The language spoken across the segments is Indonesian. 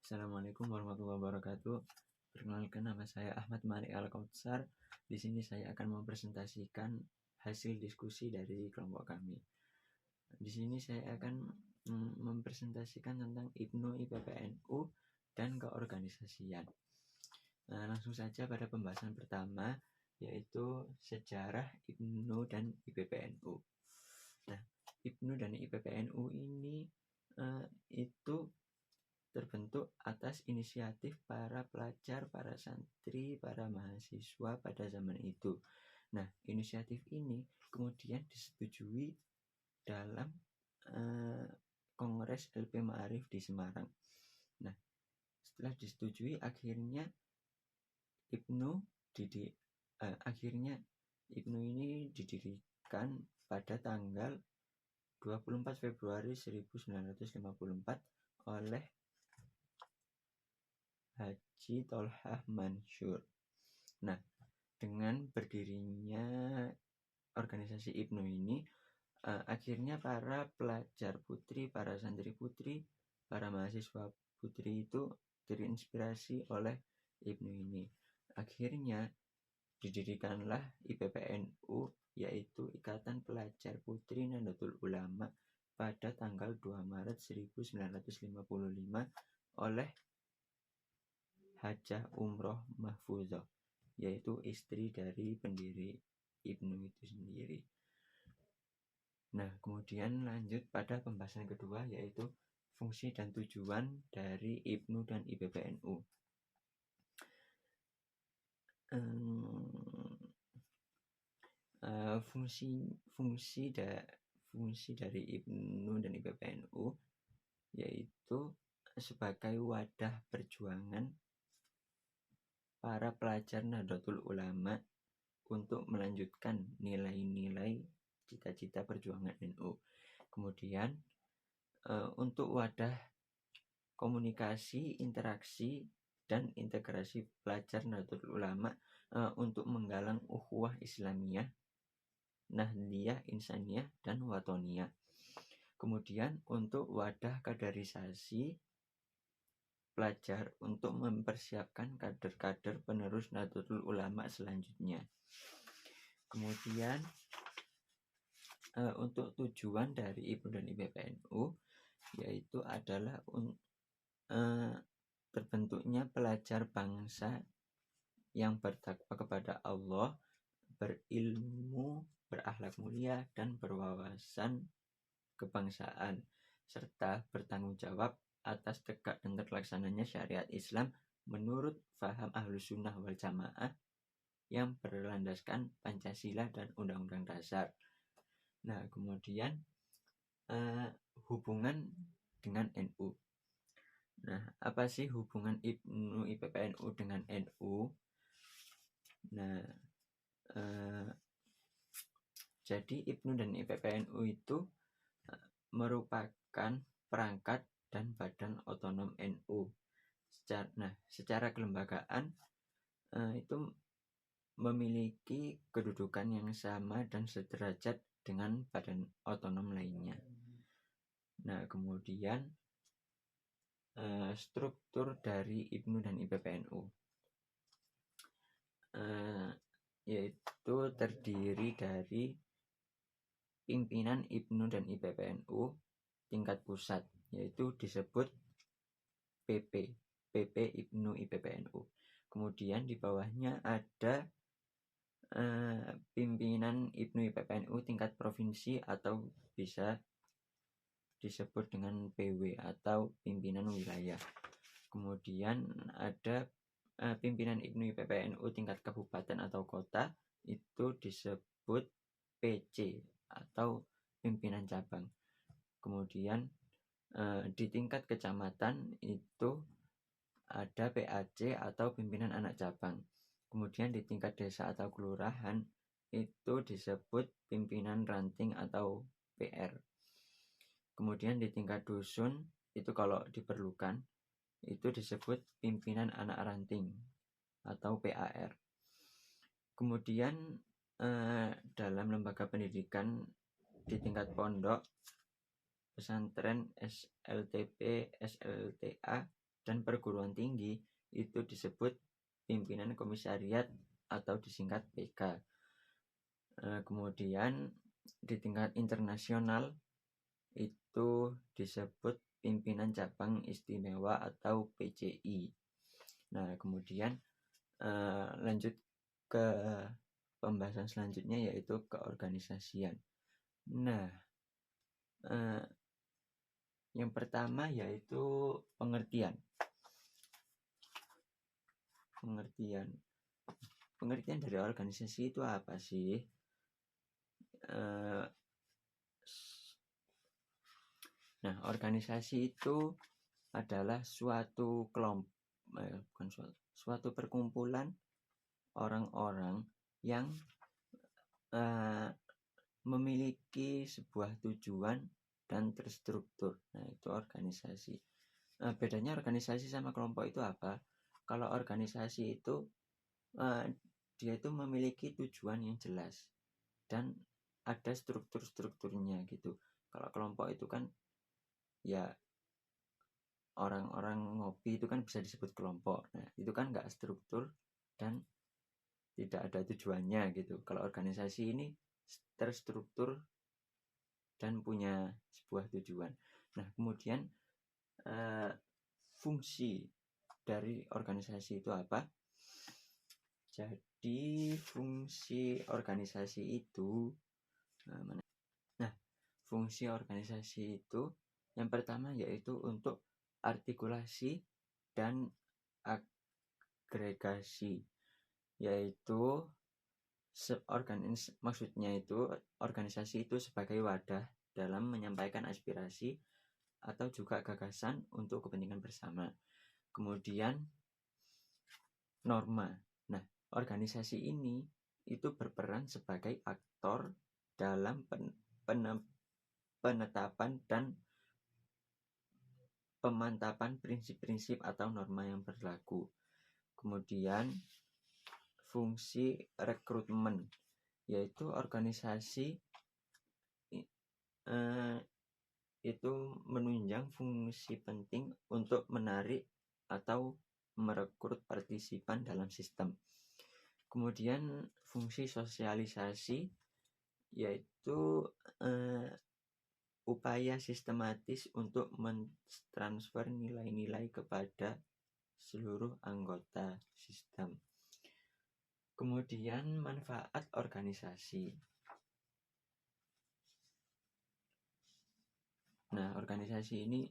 Assalamualaikum warahmatullahi wabarakatuh. Perkenalkan, nama saya Ahmad Malik Al-Kautsar. Di sini saya akan mempresentasikan hasil diskusi dari kelompok kami. Di sini saya akan mempresentasikan tentang IPNU IPPNU dan keorganisasian. Langsung saja pada pembahasan pertama, yaitu sejarah IPNU dan IPPNU. Nah, IPNU dan IPPNU ini itu terbentuk atas inisiatif para pelajar, para santri, para mahasiswa pada zaman itu. Nah, inisiatif ini kemudian disetujui dalam Kongres LP Ma'arif di Semarang. Nah, setelah disetujui, akhirnya IPNU ini didirikan pada tanggal 24 Februari 1954 oleh Haji Tholhah Mansur. Nah, dengan berdirinya organisasi IPNU ini, akhirnya para pelajar putri, para santri putri, para mahasiswa putri itu terinspirasi oleh IPNU ini. Akhirnya didirikanlah IPPNU, yaitu Ikatan Pelajar Putri Nahdlatul Ulama, pada tanggal 2 Maret 1955 oleh Hajah Umroh Mahfuzah, yaitu istri dari pendiri IPNU itu sendiri. Nah, kemudian lanjut pada pembahasan kedua, yaitu fungsi dan tujuan dari IPNU dan IPPNU. Fungsi dari IPNU dan IPPNU yaitu sebagai wadah perjuangan para pelajar Nahdlatul Ulama untuk melanjutkan nilai-nilai cita-cita perjuangan NU. Kemudian untuk wadah komunikasi, interaksi, dan integrasi pelajar Nahdlatul Ulama untuk menggalang ukhuwah Islamiyah, Nahdliyah, Insaniyah, dan Watoniyah. Kemudian untuk wadah kaderisasi pelajar untuk mempersiapkan kader-kader penerus Nahdlatul Ulama selanjutnya. Kemudian untuk tujuan dari IPNU dan IPPNU yaitu adalah terbentuknya pelajar bangsa yang bertakwa kepada Allah, berilmu, berakhlak mulia, dan berwawasan kebangsaan, serta bertanggung jawab atas tegak dan terlaksananya syariat Islam menurut faham Ahlus Sunnah wal Jamaah yang berlandaskan Pancasila dan Undang-Undang Dasar. Nah, kemudian hubungan dengan NU. Nah, apa sih hubungan IPNU IPPNU dengan NU? Nah, jadi IPNU dan IPPNU itu merupakan perangkat dan badan otonom NU. Secara kelembagaan itu memiliki kedudukan yang sama dan sederajat dengan badan otonom lainnya. Nah, kemudian struktur dari IPNU dan IPPNU yaitu terdiri dari pimpinan IPNU dan IPPNU tingkat pusat, yaitu disebut PP IPNU IPPNU. Kemudian di bawahnya ada pimpinan IPNU IPPNU tingkat provinsi atau bisa disebut dengan PW atau pimpinan wilayah. Kemudian ada pimpinan IPNU IPPNU tingkat kabupaten atau kota, itu disebut PC atau pimpinan cabang. Kemudian di tingkat kecamatan itu ada PAC atau pimpinan anak cabang. Kemudian di tingkat desa atau kelurahan itu disebut pimpinan ranting atau PR. Kemudian di tingkat dusun itu kalau diperlukan itu disebut pimpinan anak ranting atau PAR. Kemudian dalam lembaga pendidikan di tingkat pondok, pesantren, SLTP, SLTA, dan perguruan tinggi itu disebut pimpinan komisariat atau disingkat PK. Kemudian di tingkat internasional itu disebut pimpinan cabang istimewa atau PCI. Nah, kemudian lanjut ke pembahasan selanjutnya, yaitu keorganisasian. Nah, yang pertama yaitu pengertian. Pengertian dari organisasi itu apa sih? Nah, organisasi itu adalah suatu suatu perkumpulan orang-orang yang memiliki sebuah tujuan dan terstruktur. Nah, itu organisasi. Bedanya organisasi sama kelompok itu apa? Kalau organisasi itu dia itu memiliki tujuan yang jelas dan ada struktur-strukturnya gitu. Kalau kelompok itu kan ya orang-orang ngopi itu kan bisa disebut kelompok. Nah, itu kan nggak struktur dan tidak ada tujuannya gitu. Kalau organisasi ini terstruktur dan punya sebuah tujuan. Nah, kemudian fungsi dari organisasi itu apa? Jadi fungsi organisasi itu fungsi organisasi itu yang pertama yaitu untuk artikulasi dan agregasi, yaitu maksudnya itu organisasi itu sebagai wadah dalam menyampaikan aspirasi atau juga gagasan untuk kepentingan bersama. Kemudian norma. Nah, organisasi ini itu berperan sebagai aktor dalam penetapan dan pemantapan prinsip-prinsip atau norma yang berlaku. Kemudian fungsi rekrutmen, yaitu organisasi itu menunjang fungsi penting untuk menarik atau merekrut partisipan dalam sistem. Kemudian fungsi sosialisasi, yaitu upaya sistematis untuk mentransfer nilai-nilai kepada seluruh anggota sistem. Kemudian manfaat organisasi. Nah, organisasi ini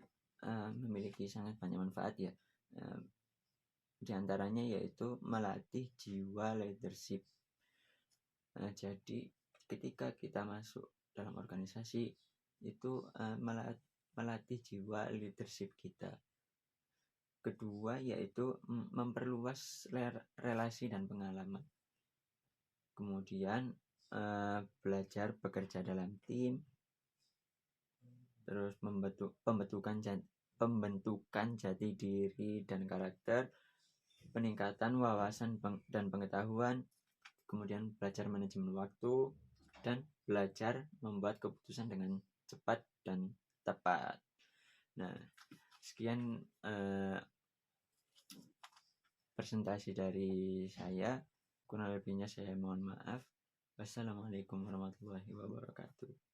memiliki sangat banyak manfaat ya. Di antaranya yaitu melatih jiwa leadership. Jadi ketika kita masuk dalam organisasi itu melatih jiwa leadership kita. Kedua yaitu memperluas relasi dan pengalaman. Kemudian belajar bekerja dalam tim, terus pembentukan jati diri dan karakter, peningkatan wawasan dan pengetahuan, kemudian belajar manajemen waktu, dan belajar membuat keputusan dengan cepat dan tepat. Nah, sekian presentasi dari saya. Kurang lebihnya saya mohon maaf. Wassalamualaikum warahmatullahi wabarakatuh.